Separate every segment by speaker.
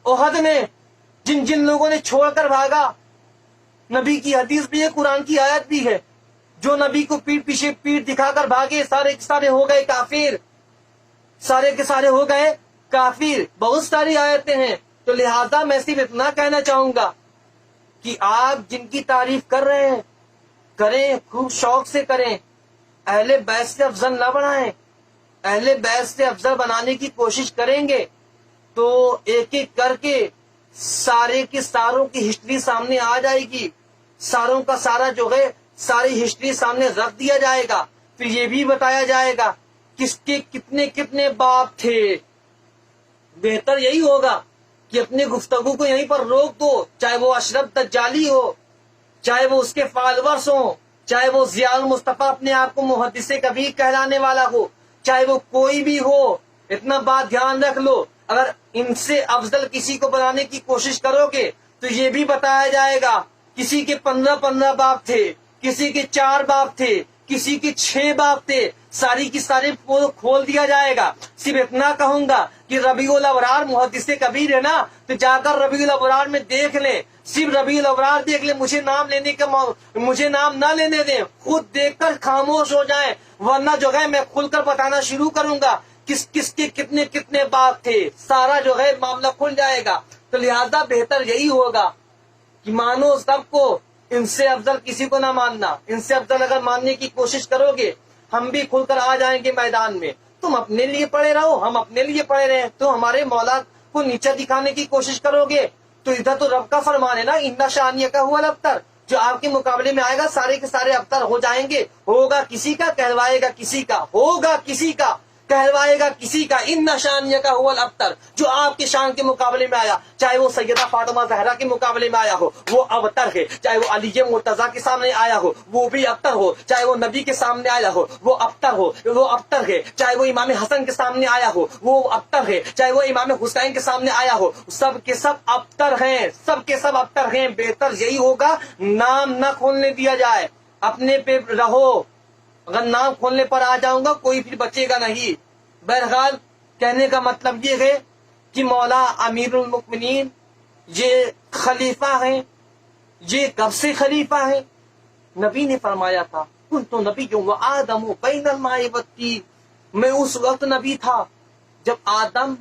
Speaker 1: ओहद में जिन जिन लोगों ने छोड़कर भागा, नबी की हदीस भी है, कुरान की आयत भी है, जो नबी को पीठ पीछे पीठ दिखाकर भागे सारे के सारे हो गए काफिर, सारे के सारे हो गए काफिर। बहुत सारी आयतें हैं। तो लिहाजा मैं सिर्फ इतना कहना चाहूंगा कि आप जिनकी तारीफ कर रहे हैं करें, खूब शौक से करें, अहले बैत से अफजल न बनाएं। अहले बैत से अफजल बनाने की कोशिश करेंगे तो एक एक करके सारे के सारों की हिस्ट्री सामने आ जाएगी, सारों का सारा जो है सारी हिस्ट्री सामने रख दिया जाएगा। फिर ये भी बताया जाएगा किसके कितने कितने बाप थे। बेहतर यही होगा कि अपने गुफ्तगू को यहीं पर रोक दो, चाहे वो अशरफ दज्जाली हो, चाहे वो उसके फॉलोअर्स हो, चाहे वो जियाउल मुस्तफा अपने आप को मुहद्दिसे कबीर कहलाने वाला हो, चाहे वो कोई भी हो। इतना बात ध्यान रख लो, अगर इनसे अफजल किसी को बनाने की कोशिश करोगे तो ये भी बताया जाएगा किसी के 15 बाप थे, किसी के 4 बाप थे, किसी के 6 बाप थे, सारी की सारी खोल दिया जाएगा। सिर्फ इतना कहूंगा कि रबीउल अबरार मुहद्दिसे कबीर है ना, तो जाकर रबीउल अबरार में देख ले, सिर्फ रबीउल अबरार देख ले, मुझे नाम ना लेने दें, खुद देखकर खामोश हो जाएं, वरना जो है मैं खुलकर बताना शुरू करूंगा किस किस के कितने कितने बाप थे, सारा जो है मामला खुल जाएगा। तो लिहाजा बेहतर यही होगा कि मानो सबको, इनसे अफजल किसी को ना मानना। इनसे अफजल अगर मानने की कोशिश करोगे हम भी खुलकर आ जाएंगे मैदान में। तुम अपने लिए पड़े रहो, हम अपने लिए पड़े रहे। तो हमारे मौला को नीचा दिखाने की कोशिश करोगे तो इधर तो रब का फरमान है ना, इन्ना शानिया का हुआ अबतर, जो आपके मुकाबले में आएगा सारे के सारे अबतर हो जाएंगे। होगा किसी का, कहलवाएगा किसी का, होगा किसी का, कहलवाएगा किसी का। इन्ना शानिया का हुआ अबतर, जो आपके शान के मुकाबले में आया, चाहे वो सैयदा फातिमा ज़हरा के मुकाबले में आया हो, वो अबतर है। चाहे वो अली मुर्तजा के सामने आया हो, वो भी अबतर हो। चाहे वो नबी के सामने आया हो, वो अबतर हो, वो अबतर है। चाहे वो इमाम हसन के सामने आया हो, वो अबतर है। चाहे वो इमाम हुसैन के सामने आया हो, सब के सब अबतर हैं, सब के सब अबतर हैं। बेहतर यही होगा नाम न खोलने दिया जाए, अपने पे रहो। अगर नाम खोलने पर आ जाऊंगा कोई फिर बचेगा नहीं। बहरहाल कहने का मतलब ये है कि मौला अमीरुल मुमिनीन ये खलीफा हैं। ये कब से खलीफा हैं? नबी ने फरमाया था कुन तो नबी जो आदम बैनल माए वत्तीन, मैं उस वक्त नबी था जब आदम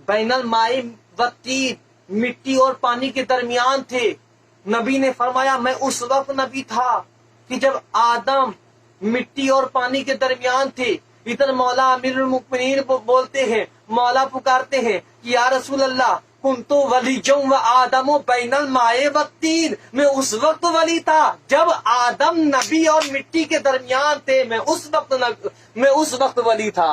Speaker 1: बैनल माए वत्तीन, मिट्टी और पानी के दरमियान थे। नबी ने फरमाया मैं उस वक्त नबी था कि जब आदम मिट्टी और पानी के दरमियान थे। इधर मौला अमीरुल मुमिनीन बोलते हैं, मौला पुकारते हैं कि या रसूल अल्लाह कुंतु वलीजुम व आदमो बैनल माए वत्तीन, मैं उस वक्त वली था जब आदम नबी और मिट्टी के दरमियान थे। मैं उस वक्त वली था।